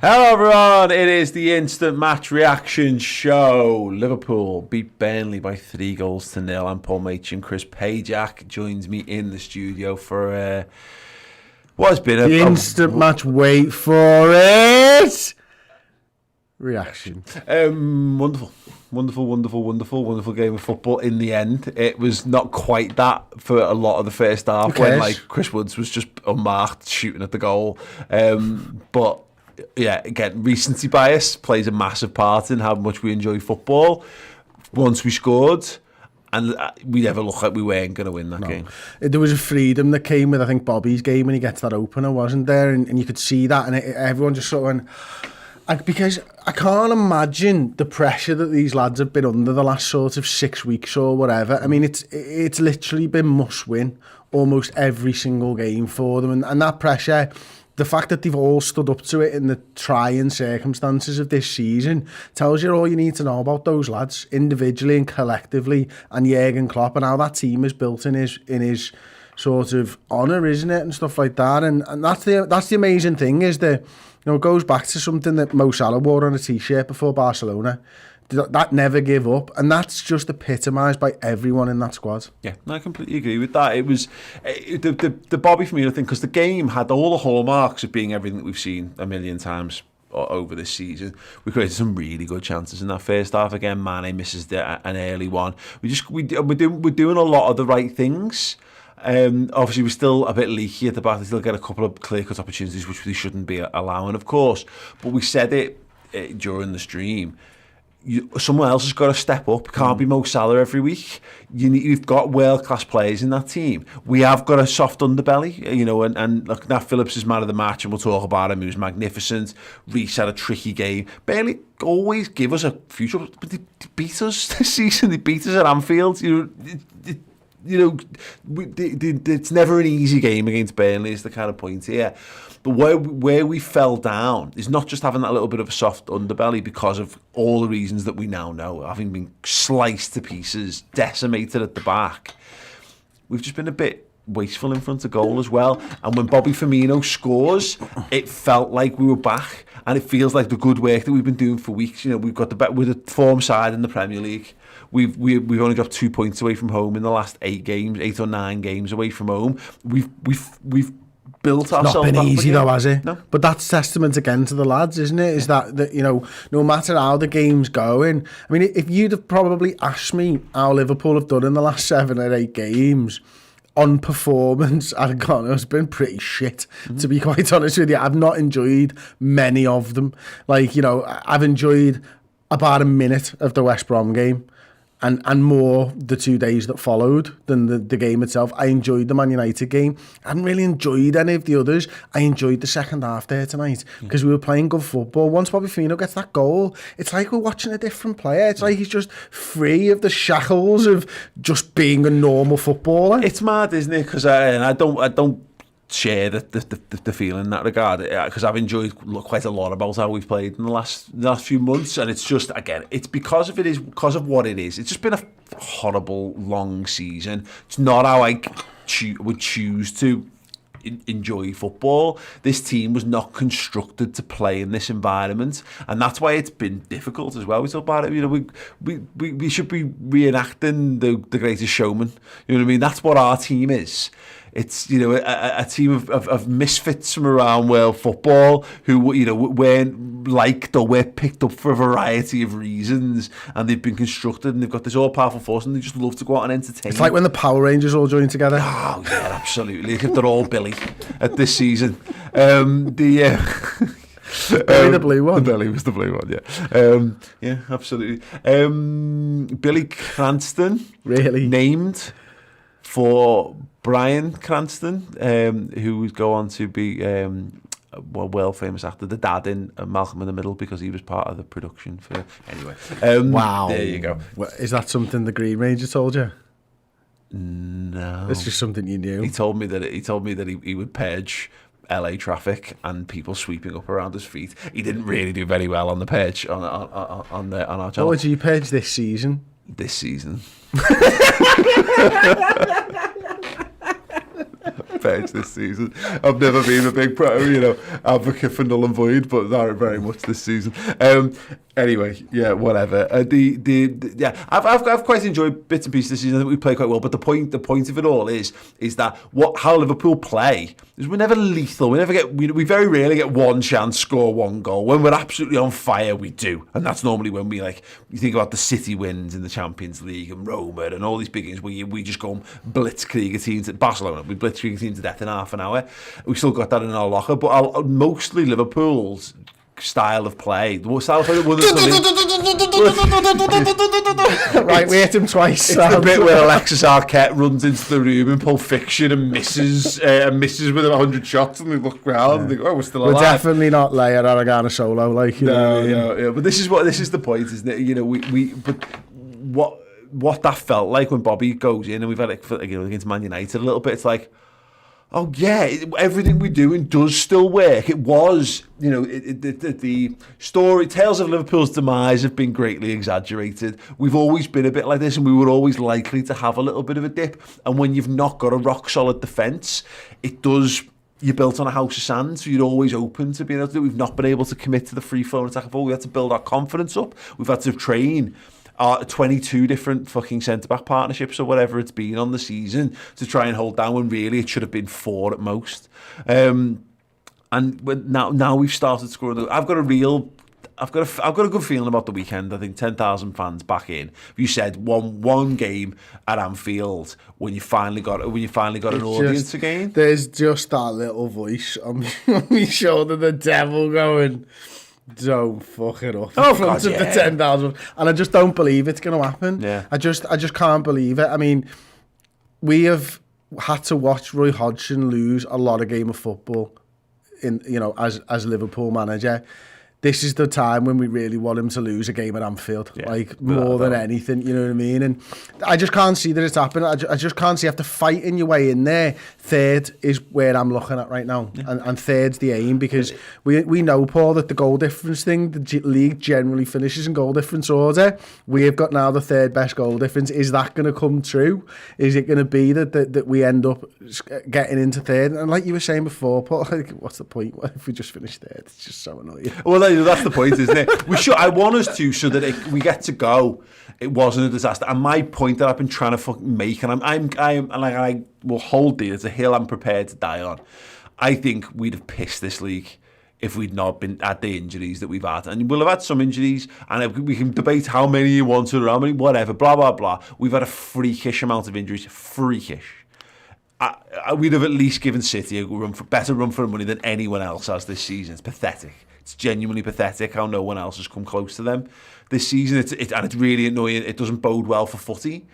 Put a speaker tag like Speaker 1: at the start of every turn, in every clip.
Speaker 1: Hello everyone, it is the Instant Match Reaction Show. Liverpool beat Burnley by 3-0. I'm Paul Machin. Chris Pajak joins me in the studio for what has been
Speaker 2: the Instant Match, wait for it, reaction.
Speaker 1: Wonderful game of football in the end. It was not quite that for a lot of the first half when Chris Woods was just unmarked shooting at the goal. But yeah, again, recency bias plays a massive part in how much we enjoy football. Once we scored, and we never looked like we weren't going to win that game.
Speaker 2: There was a freedom that came with, I think, Bobby's game when he gets that opener, wasn't there? And you could see that, and everyone just sort of went... Because I can't imagine the pressure that these lads have been under the last sort of 6 weeks or whatever. I mean, it's literally been must-win almost every single game for them. And that pressure... The fact that they've all stood up to it in the trying circumstances of this season tells you all you need to know about those lads individually and collectively, and Jurgen Klopp and how that team is built in his sort of honour, isn't it, and stuff like that. And that's the amazing thing, is that, you know, it goes back to something that Mo Salah wore on a t-shirt before Barcelona. That never give up, and that's just epitomised by everyone in that squad.
Speaker 1: Yeah, I completely agree with that. It was the Bobby Firmino thing, because the game had all the hallmarks of being everything that we've seen a million times over this season. We created some really good chances in that first half. Again, Mane misses an early one. We're doing a lot of the right things. Obviously, we're still a bit leaky at the back. They still get a couple of clear-cut opportunities, which we shouldn't be allowing, of course. But we said it during the stream. Someone else has got to step up. It can't be Mo Salah every week. You've got world-class players in that team. We have got a soft underbelly, you know, and look, Nat Phillips is man of the match, and we'll talk about him. He was magnificent. Reece had a tricky game. Burnley always give us a future, but they beat us this season. They beat us at Anfield. It's never an easy game against Burnley, is the kind of point here. But where we fell down is not just having that little bit of a soft underbelly because of all the reasons that we now know, having been sliced to pieces, decimated at the back. We've just been a bit wasteful in front of goal as well. And when Bobby Firmino scores, it felt like we were back, and it feels like the good work that we've been doing for weeks. You know, we've got we're the form side in the Premier League. We've only dropped 2 points away from home in the last 8 or 9 games away from home. We've built ourselves.
Speaker 2: It's not been easy though, has it?
Speaker 1: No.
Speaker 2: But that's testament again to the lads, isn't it? Is that you know, no matter how the game's going. I mean, if you'd have probably asked me how Liverpool have done in the last 7 or 8 games on performance, I'd have gone, it's been pretty shit, to be quite honest with you. I've not enjoyed many of them. Like, you know, I've enjoyed about a minute of the West Brom game. And more the 2 days that followed than the game itself. I enjoyed the Man United game. I hadn't really enjoyed any of the others. I enjoyed the second half there tonight because we were playing good football. Once Bobby Firmino gets that goal, it's like we're watching a different player. It's like he's just free of the shackles of just being a normal footballer.
Speaker 1: It's mad, isn't it? Because I don't share the feeling in that regard, because I've enjoyed quite a lot about how we've played in the last few months, and it's just, again, it's because of what it is. It's just been a horrible long season. It's not how I would choose to enjoy football. This team was not constructed to play in this environment, and that's why it's been difficult as well. We talk about it, you know, we should be reenacting the Greatest Showman. You know what I mean? That's what our team is. It's, you know, a team of misfits from around world football who, you know, weren't liked or were picked up for a variety of reasons, and they've been constructed, and they've got this all-powerful force, and they just love to go out and entertain.
Speaker 2: It's like when the Power Rangers all join together.
Speaker 1: Oh yeah, absolutely. They're all Billy at this season.
Speaker 2: Billy the blue one.
Speaker 1: The Billy was the blue one, yeah. Absolutely. Billy Cranston,
Speaker 2: really
Speaker 1: named for Bryan Cranston, who would go on to be a world famous actor, the dad in Malcolm in the Middle, because he was part of the production for. Anyway,
Speaker 2: wow,
Speaker 1: there you go.
Speaker 2: Is that something the Green Ranger told you?
Speaker 1: No,
Speaker 2: it's just something you knew.
Speaker 1: He told me that he would purge LA traffic and people sweeping up around his feet. He didn't really do very well on the purge on our channel.
Speaker 2: What did you purge this season?
Speaker 1: This season. Purge much this season. I've never been a big advocate for null and void, but very much this season. Anyway, yeah, whatever. I've quite enjoyed bits and pieces this season. I think we play quite well, but the point of it all is that how Liverpool play is we're never lethal. We very rarely get one chance, score one goal. When we're absolutely on fire, we do, and that's normally when we you think about the City wins in the Champions League and Roma and all these big games where we just go and blitzkrieg a team to Barcelona. We blitzkrieg a team to death in half an hour. We still got that in our locker, but mostly Liverpool's style of play.
Speaker 2: Right, we hit him twice.
Speaker 1: It's the bit where Alexis Arquette runs into the room in Pulp Fiction and misses with 100 shots, and we look around and think, oh, we're still alive.
Speaker 2: We're definitely not Leia Aragana solo, like, you know.
Speaker 1: Yeah. But this is the point, isn't it? But what that felt like when Bobby goes in, and we've had it against Man United a little bit. It's like, oh yeah, everything we're doing does still work. It was, the story, tales of Liverpool's demise have been greatly exaggerated. We've always been a bit like this, and we were always likely to have a little bit of a dip. And when you've not got a rock solid defence, you're built on a house of sand, so you're always open to being able to do it. We've not been able to commit to the free-flowing attack of all. We had to build our confidence up. We've had to train 22 different fucking centre-back partnerships or whatever it's been on the season to try and hold down, when really it should have been 4 at most. And now we've started scoring. I've got a good feeling about the weekend. I think 10,000 fans back in. You said one game at Anfield when you finally got an audience again.
Speaker 2: There's just that little voice on my shoulder, the devil going, don't fuck it up in front of the 10,000, and I just don't believe it's going to happen.
Speaker 1: Yeah.
Speaker 2: I just can't believe it. I mean, we have had to watch Roy Hodgson lose a lot of game of football as Liverpool manager. This is the time when we really want him to lose a game at Anfield, more than anything, you know what I mean? And I just can't see that it's happening. I just can't see, after fighting your way in there. Third is where I'm looking at right now, and third's the aim, because we know, Paul, that the goal difference thing, the league generally finishes in goal difference order. We have got now the third best goal difference. Is that going to come true? Is it going to be that we end up getting into third? And like you were saying before, Paul, what's the point? What if we just finish third? It's just so annoying.
Speaker 1: Well, that's the point, isn't it? I want us to, so that we get to go. It wasn't a disaster. And my point that I've been trying to fucking make, and I will hold it as a hill I'm prepared to die on. I think we'd have pissed this league if we'd not been at the injuries that we've had. And we'll have had some injuries, and we can debate how many you wanted or how many, whatever, blah, blah, blah. We've had a freakish amount of injuries. Freakish. We'd have at least given City a better run for money than anyone else has this season. It's pathetic. It's genuinely pathetic how no one else has come close to them this season. And it's really annoying. It doesn't bode well for footy,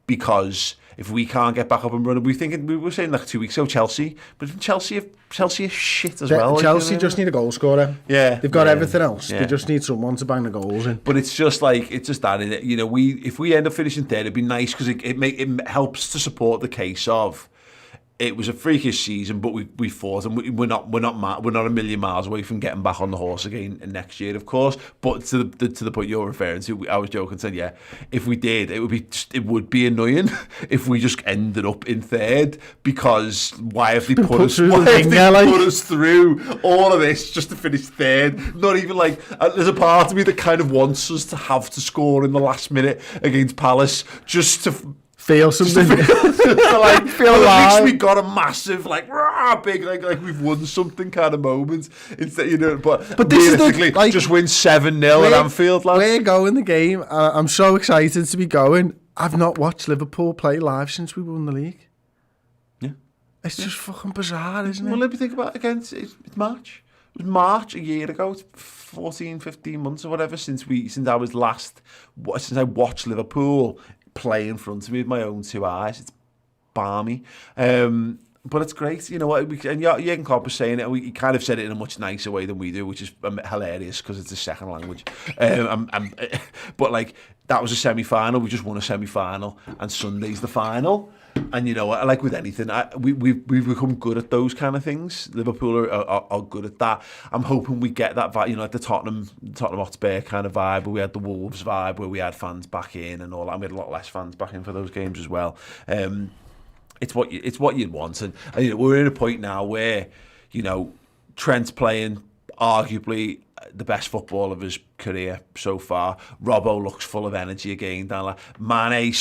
Speaker 1: because if we can't get back up and running, we were saying like 2 weeks ago, Chelsea, but Chelsea are shit as well.
Speaker 2: Chelsea just need a goal scorer.
Speaker 1: Yeah,
Speaker 2: they've got everything else. Yeah. They just need someone to bang the goals in.
Speaker 1: But it's just that, if we end up finishing third, it'd be nice, because it helps to support the case of, it was a freakish season, but we fought, and we're not a million miles away from getting back on the horse again next year, of course. But to the point you're referring to, I was joking, saying, yeah, if we did, it would be annoying if we just ended up in third, because why have they put us through all of this just to finish third? Not even there's a part of me that kind of wants us to have to score in the last minute against Palace just to
Speaker 2: feel something.
Speaker 1: Feel at least we got a massive big we've won something kind of moment instead, but this is just win 7-0 at Anfield, lads.
Speaker 2: We're going the game. I'm so excited to be going. I've not watched Liverpool play live since we won the league.
Speaker 1: Yeah,
Speaker 2: it's just fucking bizarre, isn't it?
Speaker 1: Well, let me think about it again. It's March. It was March a year ago. It's 14, 15 months or whatever since I watched Liverpool play in front of me with my own 2 eyes. It's balmy. But it's great. You know what? And Jurgen Klopp was saying it. He kind of said it in a much nicer way than we do, which is hilarious because it's a second language. But that was a semi-final. We just won a semi-final, and Sunday's the final. And you know what? Like with anything, we've become good at those kind of things. Liverpool are good at that. I'm hoping we get that vibe, like the Tottenham Hotspur kind of vibe, where we had the Wolves vibe, where we had fans back in and all that. We had a lot less fans back in for those games as well. it's what you'd want, and we're in a point now where Trent's playing arguably the best football of his career so far. Robbo looks full of energy again. Mane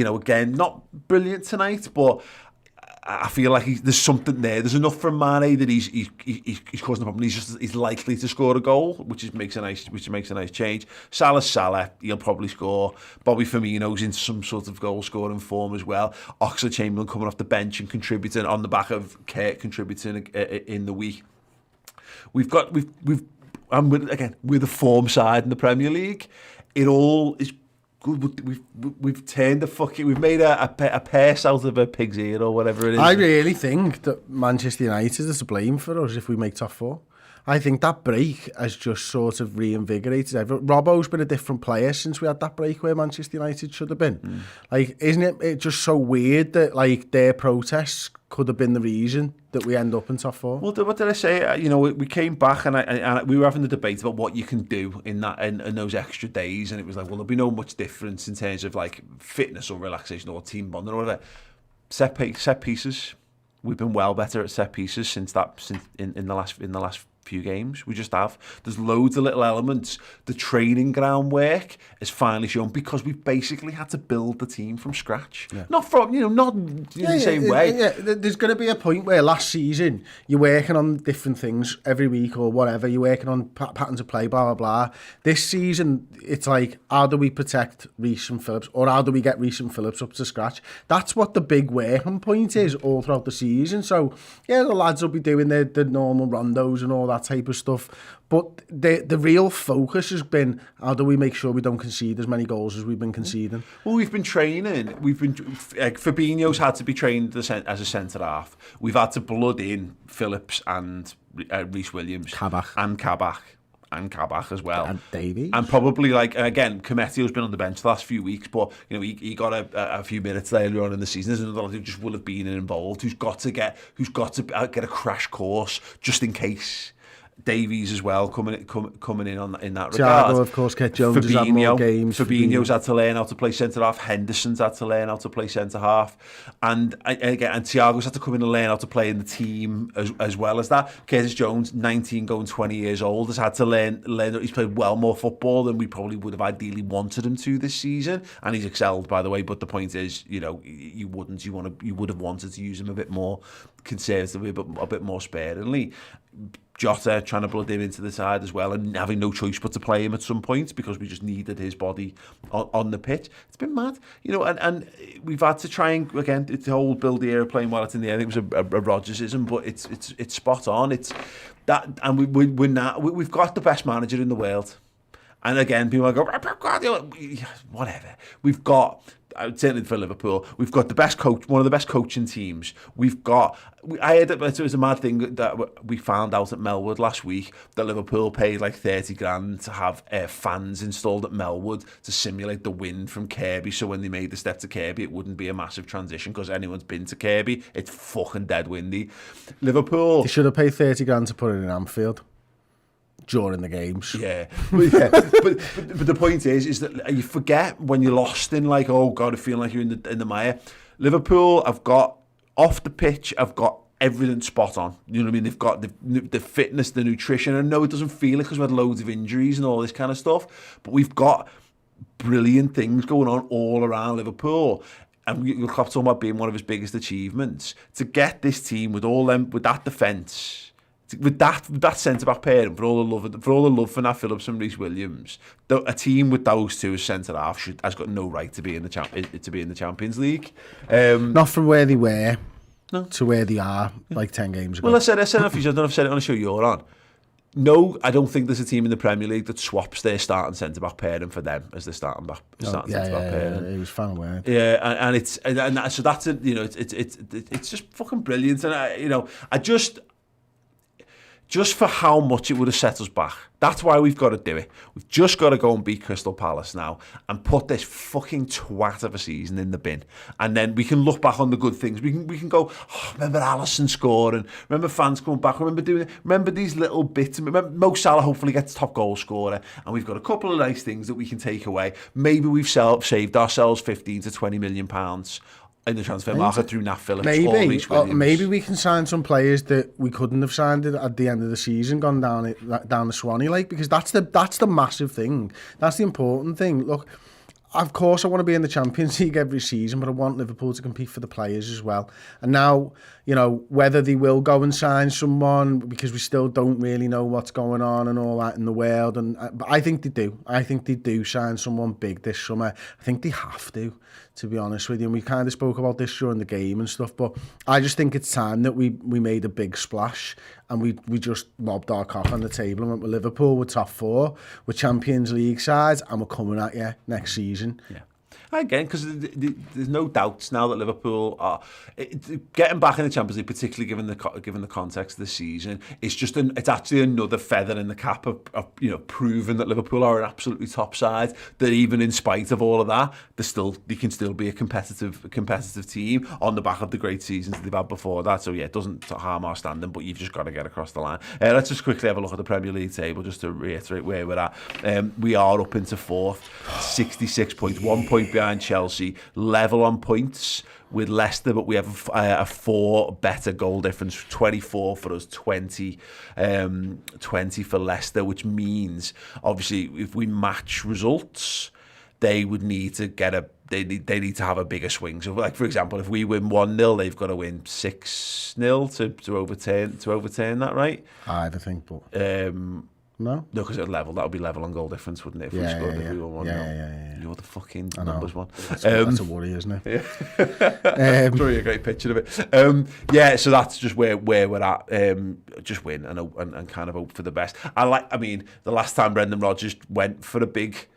Speaker 1: again, not brilliant tonight, but I feel like there's something there. There's enough from Mane that he's causing a problem. He's likely to score a goal, which makes a nice change. Salah, he'll probably score. Bobby Firmino's in some sort of goal scoring form as well. Oxlade-Chamberlain coming off the bench and contributing on the back of Kurt contributing in the week. We're the form side in the Premier League. It all is good. We've turned we've made a purse out of a pig's ear or whatever it is.
Speaker 2: I really think that Manchester United is to blame for us if we make top 4. I think that break has just sort of reinvigorated everyone. Robbo's been a different player since we had that break where Manchester United should have been. Like, isn't it just so weird that like their protests could have been the reason that we end up in top 4?
Speaker 1: Well, what did I say? We came back and we were having the debate about what you can do in those extra days, and it was like, well, there'll be no much difference in terms of like fitness or relaxation or team bonding or whatever. Set pieces. We've been well better at set pieces since in the last few games. We just have. There's loads of little elements. The training ground work is finally shown because we've basically had to build the team from scratch. Yeah. Not in the same way.
Speaker 2: Yeah. There's going to be a point where last season you're working on different things every week or whatever. You're working on patterns of play, blah, blah, blah. This season, it's like, how do we protect Reece and Phillips, or how do we get Reece and Phillips up to scratch? That's what the big working point is all throughout the season. So, yeah, the lads will be doing the normal rondos and all that type of stuff, but the real focus has been, how do we make sure we don't concede as many goals as we've been conceding?
Speaker 1: Well, we've been training. Fabinho's had to be trained as a centre half. We've had to blood in Phillips and Reece Williams,
Speaker 2: Kabak
Speaker 1: as well,
Speaker 2: and Davies,
Speaker 1: and probably again, Cometio's been on the bench the last few weeks, but he got a few minutes earlier on in the season. There's another who just will have been involved, who's got to get a crash course just in case. Davies as well coming in in that regard.
Speaker 2: Thiago, of course, Kurt Jones has had more games.
Speaker 1: Fabinho's had to learn how to play centre half. Henderson's had to learn how to play centre half, and Thiago's had to come in and learn how to play in the team as well as that. Curtis Jones, 19 going 20 years old, has had to learn that he's played well more football than we probably would have ideally wanted him to this season, and he's excelled, by the way. But the point is, you would have wanted to use him a bit more conservatively, a bit more sparingly. Jota trying to blood him into the side as well, and having no choice but to play him at some point because we just needed his body on the pitch. It's been mad, and we've had to try and, again, it's the whole build the aeroplane while it's in the air. I think it was a Rodgersism, but it's spot on. It's that, and we've got the best manager in the world. And again, people go, whatever. We've got, certainly for Liverpool, we've got the best coach, one of the best coaching teams. I heard it was a mad thing that we found out at Melwood last week, that Liverpool paid like 30 grand to have fans installed at Melwood to simulate the wind from Kirby, so when they made the step to Kirby, it wouldn't be a massive transition, because anyone's been to Kirby, it's fucking dead windy. Liverpool...
Speaker 2: They should have paid 30 grand to put it in Anfield during the games.
Speaker 1: Yeah. But the point is that you forget when you're lost in, like, oh God, I feel like you're in the mire. Liverpool have got, off the pitch, have got everything spot on. You know what I mean? They've got the fitness, the nutrition. I know it doesn't feel it because we've had loads of injuries and all this kind of stuff, but we've got brilliant things going on all around Liverpool. And you'll Klopp talking about being one of his biggest achievements. To get this team with that defence, with that centre-back pairing, for all the love for Nat Phillips and Reece Williams, a team with those two as centre-half has got no right to be in the Champions League.
Speaker 2: Not from where they were to where they are, like 10 games ago.
Speaker 1: Well, I said a few times, I don't know if I've said it on a show you're on. No, I don't think there's a team in the Premier League that swaps their starting centre-back pairing for them as their starting centre-back pairing.
Speaker 2: It was fun word.
Speaker 1: Yeah, and so that's it. It's just fucking brilliant, and I just for how much it would have set us back. That's why we've got to do it. We've just got to go and beat Crystal Palace now and put this fucking twat of a season in the bin. And then we can look back on the good things. We can go, oh, remember Alisson scoring? Remember fans coming back? Remember these little bits? Remember Mo Salah hopefully gets top goal scorer. And we've got a couple of nice things that we can take away. Maybe we've saved ourselves 15 to 20 million pounds in the transfer market through Nat Phillips or Reece Williams.
Speaker 2: Maybe we can sign some players that we couldn't have signed at the end of the season, gone down the Swanee, like, because that's the massive thing. That's the important thing. Look, of course I want to be in the Champions League every season, but I want Liverpool to compete for the players as well. And now, you know, whether they will go and sign someone, because we still don't really know what's going on and all that in the world, but I think they do. I think they do sign someone big this summer. I think they have to be honest with you. And we kind of spoke about this during the game and stuff, but I just think it's time that we made a big splash and we just lobbed our cock on the table and went with Liverpool, we're top 4, we're Champions League sides, and we're coming at you next season.
Speaker 1: Yeah. Again, because there's no doubts now that Liverpool are getting back in the Champions League, particularly given the context of the season. It's actually another feather in the cap of you know, proving that Liverpool are an absolutely top side. That even in spite of all of that, they can still be a competitive team on the back of the great seasons they've had before that. So yeah, it doesn't harm our standing, but you've just got to get across the line. Let's just quickly have a look at the Premier League table just to reiterate where we're at. We are up into 4th, 66 points, 1 point behind Chelsea, level on points with Leicester, but we have a 4 better goal difference, 24 for us, 20 for Leicester, which means obviously if we match results, they would need to get they need to have a bigger swing. So, like, for example, if we win 1-0, they've got to win 6-0 to overturn that, right?
Speaker 2: I think, but no,
Speaker 1: because it's level. That would be level on goal difference, wouldn't it? If we scored, if we won 1-0.
Speaker 2: Yeah.
Speaker 1: You're the fucking numbers one.
Speaker 2: That's a worry, isn't it?
Speaker 1: Yeah. Draw you a great picture of it. Yeah, so that's just where we're at. Just win and kind of hope for the best. I mean, the last time Brendan Rodgers went for a big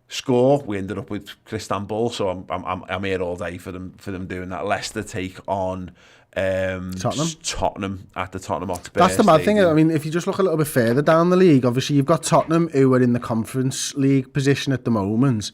Speaker 1: score, we ended up with Istanbul. So I'm here all day for them doing that. Leicester take on Tottenham at the Tottenham Hotspur.
Speaker 2: That's the mad thing. I mean, if you just look a little bit further down the league, obviously you've got Tottenham, who are in the Conference League position at the moment.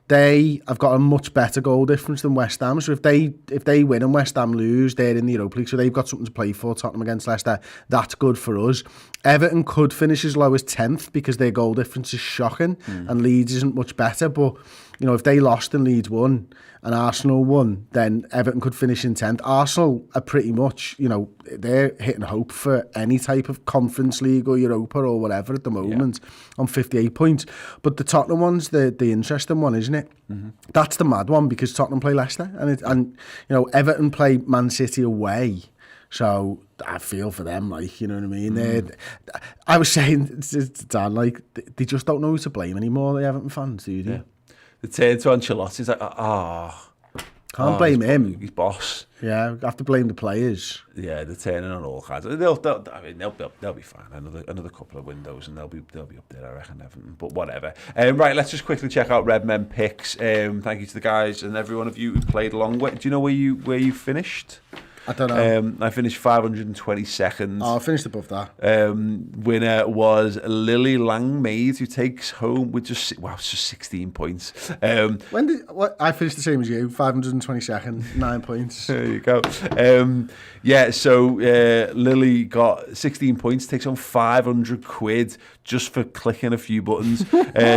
Speaker 2: They have got a much better goal difference than West Ham. So if they win and West Ham lose, they're in the Europa League. So they've got something to play for. Tottenham against Leicester, that's good for us. Everton could finish as low as 10th because their goal difference is shocking, and Leeds isn't much better. But you know, if they lost and Leeds won and Arsenal won, then Everton could finish in 10th. Arsenal are pretty much, you know, they're hitting hope for any type of Conference League or Europa or whatever at the moment on 58 points. But the Tottenham one's the interesting one, isn't it? Mm-hmm. That's the mad one because Tottenham play Leicester and you know, Everton play Man City away. So I feel for them, like, you know what I mean? I was saying to Dan, like, they just don't know who to blame anymore, the Everton fans, do they? Yeah.
Speaker 1: They turn to Ancelotti, it's like,
Speaker 2: can't blame him.
Speaker 1: He's boss.
Speaker 2: Yeah, have to blame the players.
Speaker 1: Yeah, they're turning on all kinds. They'll be fine. Another couple of windows and they'll be up there, I reckon, Everton. But whatever. Right, let's just quickly check out Redmen picks. Thank you to the guys and every one of you who played along. Do you know where you finished?
Speaker 2: I don't know.
Speaker 1: I finished 522nd.
Speaker 2: Oh, I finished above that.
Speaker 1: Winner was Lily Langmaid, who takes home with just 16 points.
Speaker 2: I finished the same as you, 522nd, 9 points.
Speaker 1: There you go. So Lily got 16 points, takes home 500 quid just for clicking a few buttons.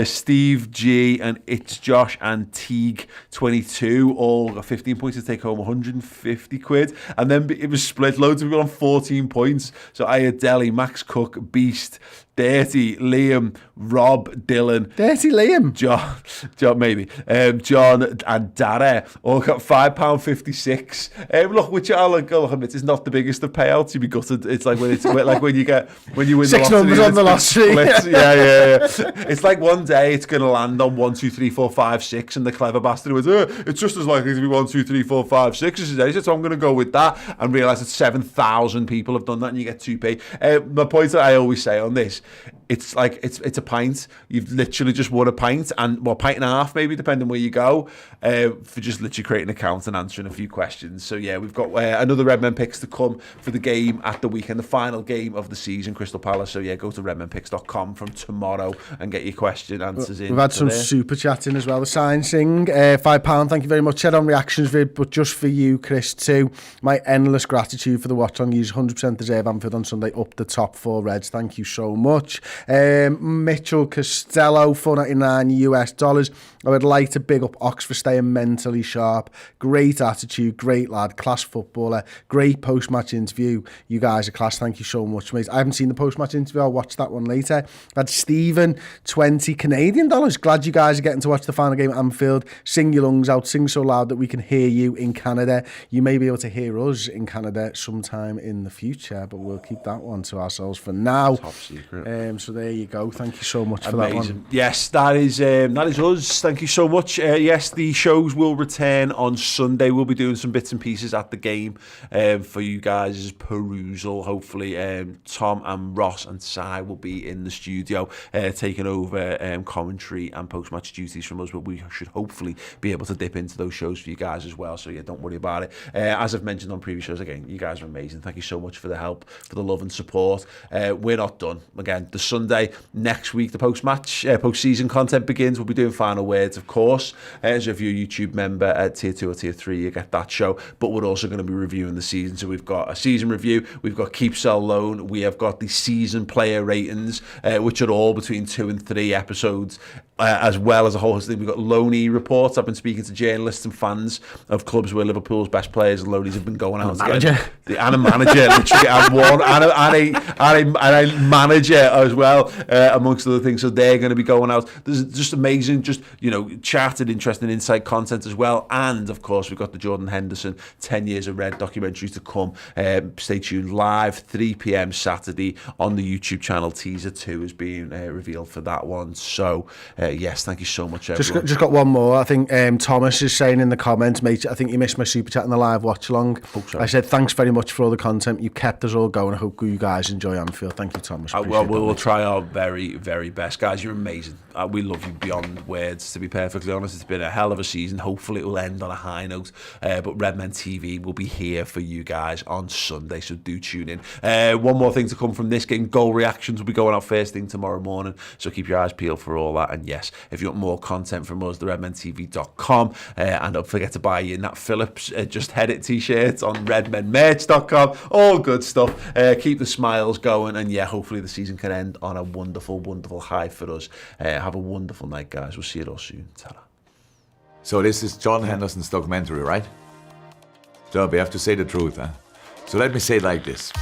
Speaker 1: Steve G and It's Josh and Teague 22 all got 15 points to take home 150 quid. And then it was split. Loads of people on 14 points. So I had Deli, Max Cook, Beast, Dirty, Liam, Rob, Dylan.
Speaker 2: Dirty Liam?
Speaker 1: John maybe. John and Dara all got £5.56. Look, which I'll admit is not the biggest of payouts. You'd be gutted. It's like when you win
Speaker 2: 6 numbers on the lottery.
Speaker 1: Yeah. It's like one day it's going to land on 1, 2, 3, 4, 5, 6, and the clever bastard was, it's just as likely to be 1, 2, 3, 4, 5, 6 as today. So I'm going to go with that and realise that 7,000 people have done that, and you get 2p. The point that I always say on this, it's like it's a pint. You've literally just won a pint, and pint and a half maybe, depending where you go, for just literally creating an account and answering a few questions. So yeah, we've got another Redmen picks to come for the game at the weekend, the final game of the season, Crystal Palace. So yeah, go to redmenpicks.com from tomorrow and get your question answers in.
Speaker 2: We've had some super chatting as well. The sign sing, £5. Thank you very much. Said on reactions vid, but just for you, Chris, too. My endless gratitude for the watch on. You 100% deserve Anfield on Sunday up the top 4 Reds. Thank you so much. Mitchell Costello, $4.99 US. I would like to big up Ox for staying mentally sharp. Great attitude, great lad, class footballer, great post-match interview. You guys are class. Thank you so much, mate. I haven't seen the post-match interview. I'll watch that one later. I've had Stephen, $20 Canadian. Glad you guys are getting to watch the final game at Anfield. Sing your lungs out. Sing so loud that we can hear you in Canada. You may be able to hear us in Canada sometime in the future, but we'll keep that one to ourselves for now.
Speaker 1: Top secret.
Speaker 2: So there you go. Thank you so much for that one.
Speaker 1: Yes, that is us. Thank you so much. Yes, the shows will return on Sunday. We'll be doing some bits and pieces at the game for you guys' perusal. Hopefully, Tom and Ross and Si will be in the studio taking over commentary and post-match duties from us, but we should hopefully be able to dip into those shows for you guys as well. So yeah, don't worry about it. As I've mentioned on previous shows, again, you guys are amazing. Thank you so much for the help, for the love and support. We're not done. Again, the Sunday next week, the post-season content begins. We'll be doing final words, of course. So if you're a YouTube member at tier 2 or tier 3, you get that show. But we're also going to be reviewing the season. So we've got a season review, we've got keep, sell, loan, we have got the season player ratings, which are all between 2 and 3 episodes, as well as a whole thing. We've got loanee reports. I've been speaking to journalists and fans of clubs where Liverpool's best players and loanees have been going out. And a manager, literally, and one, and a manager as well, amongst other things. So they're going to be going out. There's just amazing, charted, interesting insight content as well. And of course, we've got the Jordan Henderson 10 Years of Red documentary to come. Stay tuned. Live 3 p.m. Saturday on the YouTube channel. Teaser 2 is being revealed for that one. So yes, thank you so much, everyone.
Speaker 2: Just got one more. I think Thomas is saying in the comments, mate, I think you missed my super chat in the live watch along. I said thanks very much for all the content. You kept us all going. I hope you guys enjoy Anfield. Thank you, Thomas.
Speaker 1: We'll try our very, very best. Guys, you're amazing. We love you beyond words, to be perfectly honest. It's been a hell of a season. Hopefully it will end on a high note. But Redmen TV will be here for you guys on Sunday, so do tune in. One more thing to come from this game. Goal reactions will be going out first thing tomorrow morning, so keep your eyes peeled for all that. And yes, if you want more content from us, theredmentv.com, and don't forget to buy your Nat Phillips Just Head It t-shirts on redmenmerch.com. All good stuff. Keep the smiles going, and yeah, hopefully the season can end on a wonderful, wonderful high for us. Have a wonderful night, guys. We'll see you all soon. Ta-ra.
Speaker 3: So this is John Henderson's documentary, right? So we have to say the truth, huh? So let me say it like this.